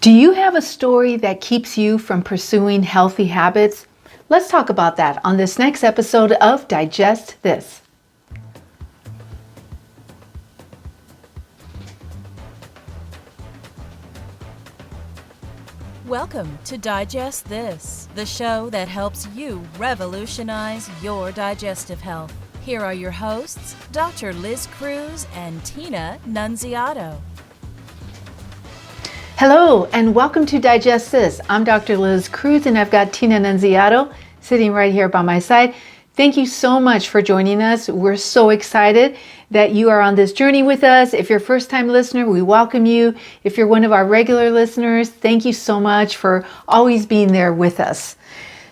Do you have a story that keeps you from pursuing healthy habits? Let's talk about that on this next episode of Digest This. Welcome to Digest This, the show that helps you revolutionize your digestive health. Here are your hosts, Dr. Liz Cruz and Tina Nunziato. Hello, and welcome to Digest This. I'm Dr. Liz Cruz, and I've got Tina Nunziato sitting right here by my side. Thank you so much for joining us. We're so excited that you are on this journey with us. If you're a first-time listener, we welcome you. If you're one of our regular listeners, thank you so much for always being there with us.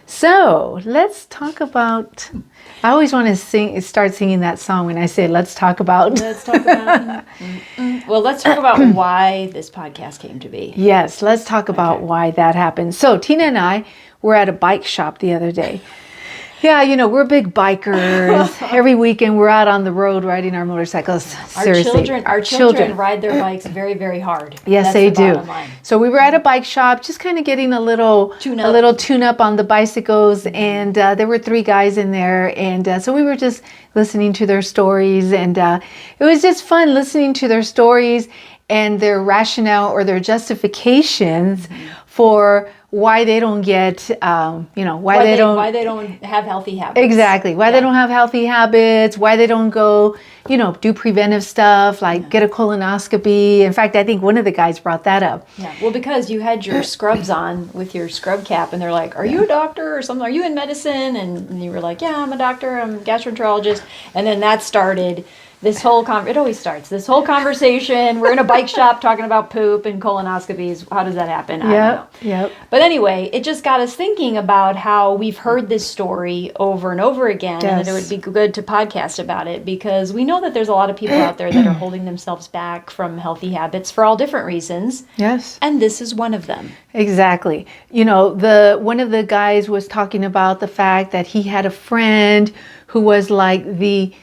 So let's talk about, I always want to start singing that song when I say, let's talk about. Let's talk about, well, let's talk about why this podcast came to be. Yes, let's talk about why that happened. So Tina and I were at a bike shop the other day. Yeah, you know, we're big bikers. Every weekend we're out on the road riding our motorcycles. Seriously. Our children ride their bikes very, very hard. Yes, they do. So we were at a bike shop, just kind of getting a little tune-up on the bicycles, and there were 3 guys in there, and so we were just listening to their stories, and it was just fun listening to their stories and their rationale or their justifications for why they don't get, why they don't have healthy habits. Exactly. Why they don't have healthy habits, why they don't go, do preventive stuff like get a colonoscopy. In fact, I think one of the guys brought that up. Yeah. Well, because you had your scrubs on with your scrub cap, and they're like, are you a doctor or something? Are you in medicine? And you were like, yeah, I'm a doctor. I'm a gastroenterologist. And then that started this whole it always starts this whole conversation. We're in a bike shop talking about poop and colonoscopies. How does that happen? I don't know. Yep. But anyway, it just got us thinking about how we've heard this story over and over again, and that it would be good to podcast about it, because we know that there's a lot of people out there that are holding themselves back from healthy habits for all different reasons. Yes. And this is one of them. Exactly. One of the guys was talking about the fact that he had a friend who was like the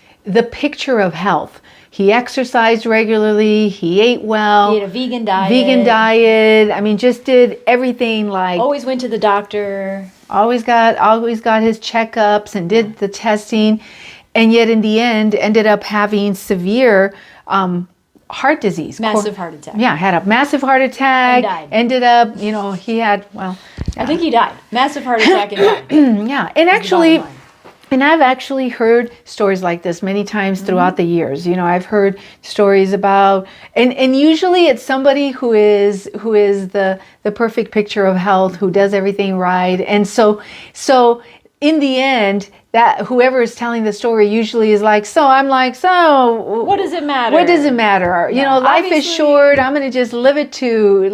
picture of health. He exercised regularly. He ate well. He had a vegan diet. I mean, just did everything like. Always went to the doctor. Always got his checkups and did the testing, and yet in the end ended up having severe heart disease. Massive heart attack. Yeah, had a massive heart attack. And died. Ended up, he had I think he died. Massive heart attack and died. Yeah, and actually. And I've actually heard stories like this many times throughout the years. I've heard stories about, and usually it's somebody who is the perfect picture of health, who does everything right. And so in the end, that whoever is telling the story usually is like, what does it matter? What does it matter? Life is short. I'm going to just live it to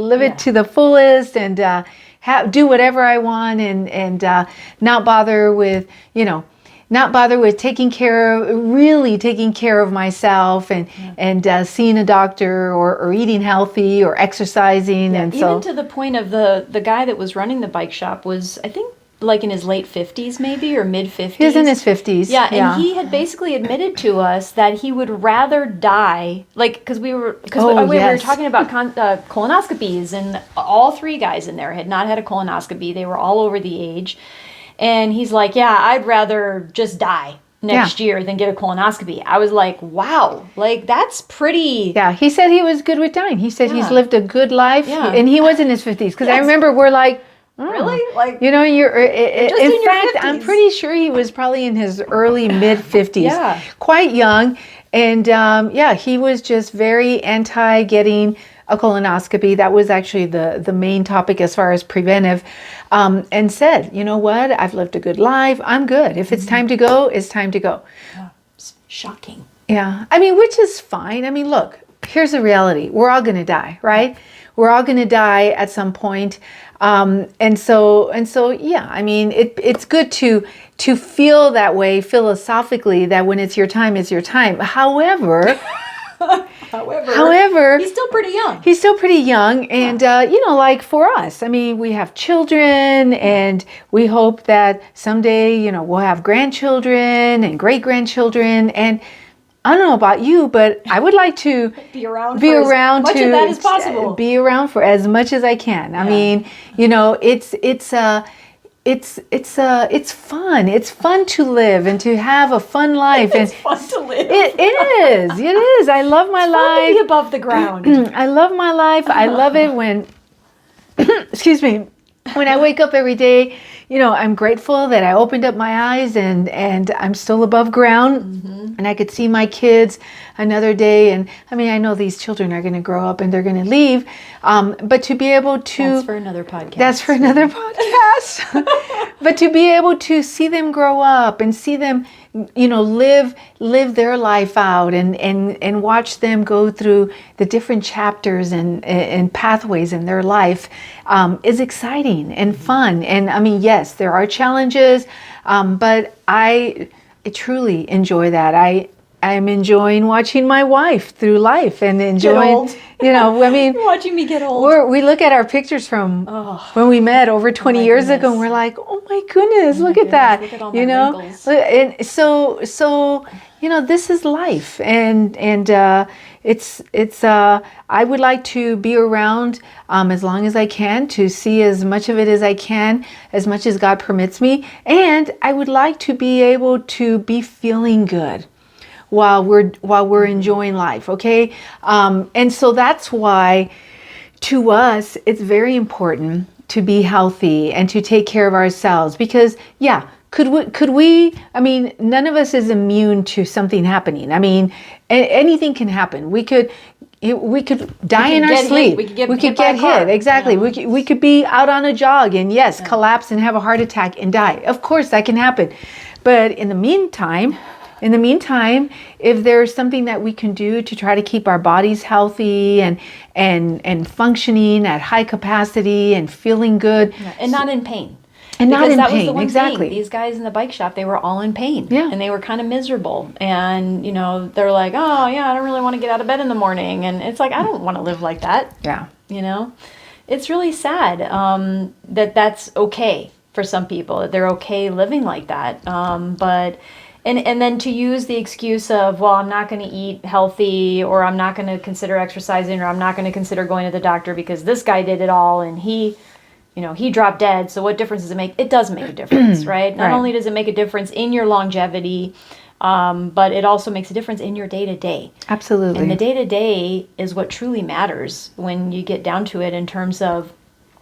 the fullest, and do whatever I want, and not bother with, taking care of myself, and seeing a doctor, or eating healthy, or exercising. And even to the point of the guy that was running the bike shop was, I think, like in his late 50s maybe, or mid 50s. He was in his 50s. Yeah, and he had basically admitted to us that he would rather die, because we were talking about colonoscopies, and all 3 guys in there had not had a colonoscopy. They were all over the age. And he's like, yeah, I'd rather just die next year than get a colonoscopy. I was like, wow, that's pretty. Yeah, he said he was good with dying. He said he's lived a good life, and he was in his 50s. Because I remember we're like, really? You're in fact, 50s. I'm pretty sure he was probably in his early mid 50s. Yeah. Quite young. And he was just very anti getting a colonoscopy. That was actually the main topic as far as preventive, and said, you know what, I've lived a good life. I'm good. If it's time to go, it's time to go. Yeah. Shocking. Yeah. I mean, which is fine. I mean, look, here's the reality. We're all going to die, right? We're all going to die at some point. And so, yeah, I mean, it's good to feel that way philosophically, that when it's your time, it's your time. However, he's still pretty young. He's still pretty young. And, for us, I mean, we have children, and we hope that someday, we'll have grandchildren and great-grandchildren. And I don't know about you, but I would like to be around be for around as much to of that as possible. be around for as much as I can. I mean, you know, it's fun. It's fun to live and to have a fun life. It's fun to live. It is. It is. I love my life. Fun to be above the ground. I love my life. I love it when, excuse me, when I wake up every day. You know, I'm grateful that I opened up my eyes and I'm still above ground and I could see my kids another day. And I mean, I know these children are going to grow up and they're going to leave. But to be able to... That's for another podcast. That's for another podcast. But to be able to see them grow up and see them, you know, live their life out and watch them go through the different chapters and pathways in their life is exciting and fun. And I mean, yes, there are challenges, but I truly enjoy that. I'm enjoying watching my wife through life and enjoying, you know, I mean, watching me get old. We look at our pictures from when we met over 20 years ago and we're like, oh my goodness, look at that. Look at all you my know, wrinkles. and so, you know, this is life. And it's I would like to be around as long as I can to see as much of it as I can, as much as God permits me. And I would like to be able to be feeling good while we're enjoying life, okay? And so that's why, to us, it's very important to be healthy and to take care of ourselves. Because, yeah, could we? I mean, none of us is immune to something happening. I mean, anything can happen. We could die in our sleep. We could get hit. Exactly. Yeah. We could be out on a jog and collapse and have a heart attack and die. Of course, that can happen. But in the meantime, if there's something that we can do to try to keep our bodies healthy and functioning at high capacity and feeling good. And not in pain. And not in that pain, was the one exactly. thing. These guys in the bike shop, they were all in pain. Yeah. And they were kind of miserable. And, you know, they're like, oh, yeah, I don't really want to get out of bed in the morning. And it's like, I don't want to live like that. Yeah. You know? It's really sad that that's okay for some people, that they're okay living like that. But... And then to use the excuse of, well, I'm not going to eat healthy, or I'm not going to consider exercising, or I'm not going to consider going to the doctor because this guy did it all and he dropped dead. So what difference does it make? It does make a difference, right? Not only does it make a difference in your longevity, but it also makes a difference in your day-to-day. Absolutely. And the day-to-day is what truly matters when you get down to it in terms of,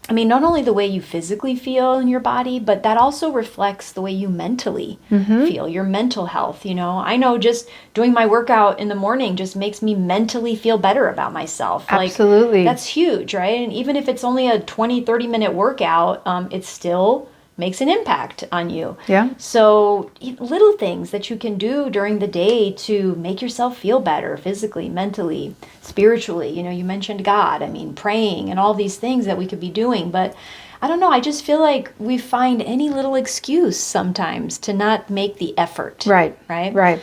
I mean, not only the way you physically feel in your body, but that also reflects the way you mentally feel, your mental health. You know, I know just doing my workout in the morning just makes me mentally feel better about myself. Absolutely. Like, that's huge, right? And even if it's only a 20, 30-minute workout, it still makes an impact on you. Yeah. So little things that you can do during the day to make yourself feel better physically, mentally, spiritually. You know, you mentioned God. I mean, praying and all these things that we could be doing. But I don't know. I just feel like we find any little excuse sometimes to not make the effort. Right. Right? Right.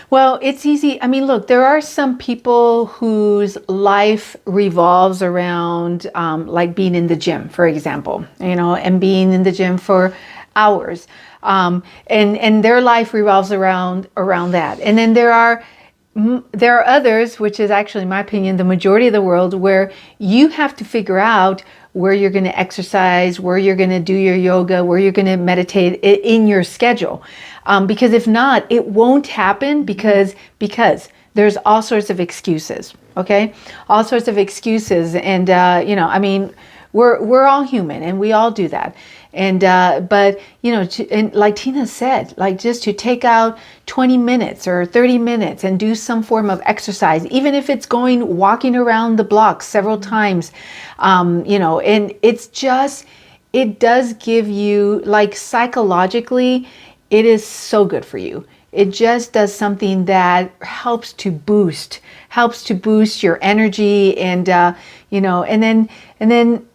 Well, it's easy. I mean, look, there are some people whose life revolves around like being in the gym, for example, you know, and being in the gym for hours. And their life revolves around that. And then there are others, which is actually, in my opinion, the majority of the world, where you have to figure out where you're going to exercise, where you're going to do your yoga, where you're going to meditate in your schedule. Because if not, it won't happen because there's all sorts of excuses, okay? All sorts of excuses. And, you know, I mean, we're all human and we all do that. And, but, you know, and like Tina said, like just to take out 20 minutes or 30 minutes and do some form of exercise, even if it's walking around the block several times, you know, and it does give you, like, psychologically, it is so good for you. It just does something that helps to boost your energy and, you know, and then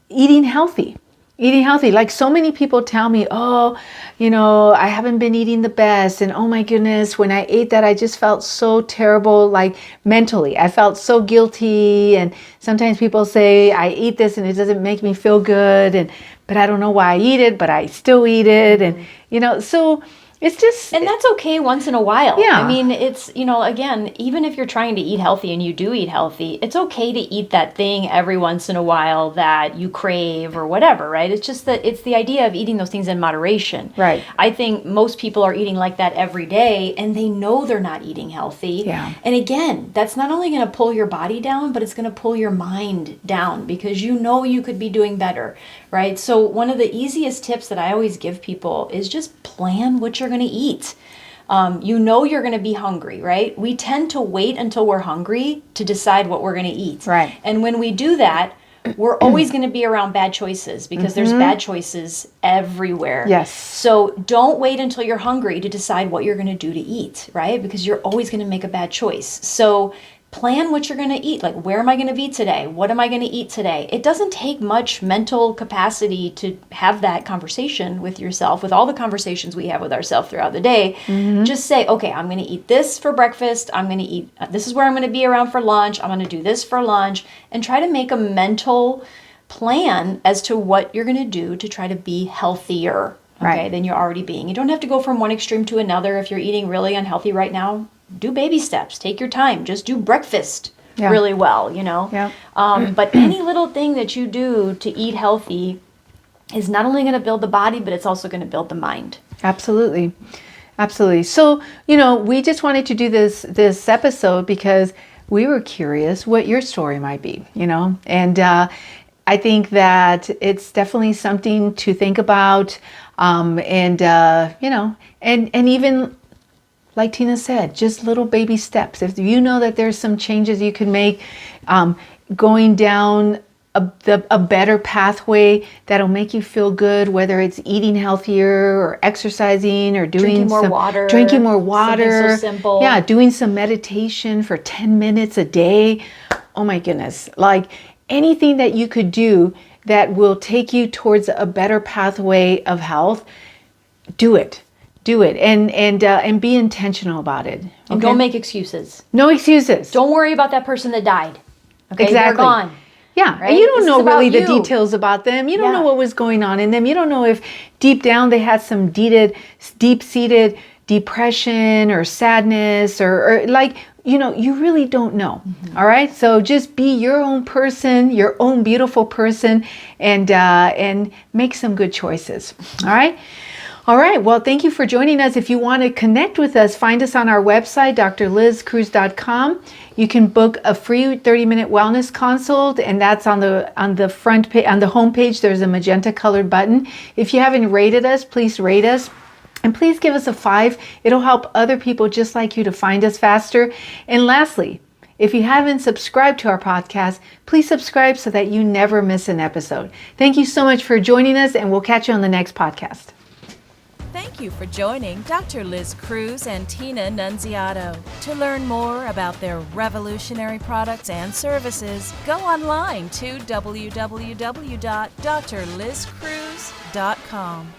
eating healthy. Like so many people tell me, oh, you know, I haven't been eating the best. And oh my goodness, when I ate that, I just felt so terrible, like mentally. I felt so guilty. And sometimes people say, I eat this and it doesn't make me feel good. But I don't know why I eat it, but I still eat it. And, you know, so It's just, and that's okay once in a while. Yeah. I mean, it's, again, even if you're trying to eat healthy and you do eat healthy, it's okay to eat that thing every once in a while that you crave or whatever, right? It's just that it's the idea of eating those things in moderation. Right. I think most people are eating like that every day and they know they're not eating healthy. Yeah. And again, that's not only going to pull your body down, but it's going to pull your mind down because you could be doing better, right? So one of the easiest tips that I always give people is just plan what you're going to eat. You're going to be hungry, right? We tend to wait until we're hungry to decide what we're going to eat. Right. And when we do that, we're always going to be around bad choices because there's bad choices everywhere. Yes. So don't wait until you're hungry to decide what you're going to do to eat, right? Because you're always going to make a bad choice. So plan what you're going to eat. Like, where am I going to be today? What am I going to eat today? It doesn't take much mental capacity to have that conversation with yourself, with all the conversations we have with ourselves throughout the day. Just say, okay, I'm going to eat this for breakfast. I'm going to eat, this is where I'm going to be around for lunch. I'm going to do this for lunch, and try to make a mental plan as to what you're going to do to try to be healthier, okay, than you're already being. You don't have to go from one extreme to another. If you're eating really unhealthy right now, do baby steps. Take your time. Just do breakfast really well, Yeah. But any little thing that you do to eat healthy is not only going to build the body, but it's also going to build the mind. Absolutely. Absolutely. So, we just wanted to do this episode because we were curious what your story might be, and I think that it's definitely something to think about. And even like Tina said, just little baby steps. If you know that there's some changes you can make, going down a better pathway that'll make you feel good, whether it's eating healthier or exercising or drinking more water, something so simple. Yeah, doing some meditation for 10 minutes a day. Oh my goodness. Like anything that you could do that will take you towards a better pathway of health, do it. And be intentional about it. Okay? And don't make excuses. No excuses. Don't worry about that person that died. Okay, exactly. They're gone. Yeah, right? And you don't This know is about really the you. details about them. You don't know what was going on in them. You don't know if deep down they had some deep-seated depression or sadness or like, you really don't know. All right. So just be your own person, your own beautiful person, and make some good choices. All right. All right. Well, thank you for joining us. If you want to connect with us, find us on our website, drlizcruz.com. You can book a free 30-minute wellness consult, and that's on the front page, on the homepage. There's a magenta colored button. If you haven't rated us, please rate us. And please give us a 5. It'll help other people just like you to find us faster. And lastly, if you haven't subscribed to our podcast, please subscribe so that you never miss an episode. Thank you so much for joining us, and we'll catch you on the next podcast. Thank you for joining Dr. Liz Cruz and Tina Nunziato. To learn more about their revolutionary products and services, go online to www.drlizcruz.com.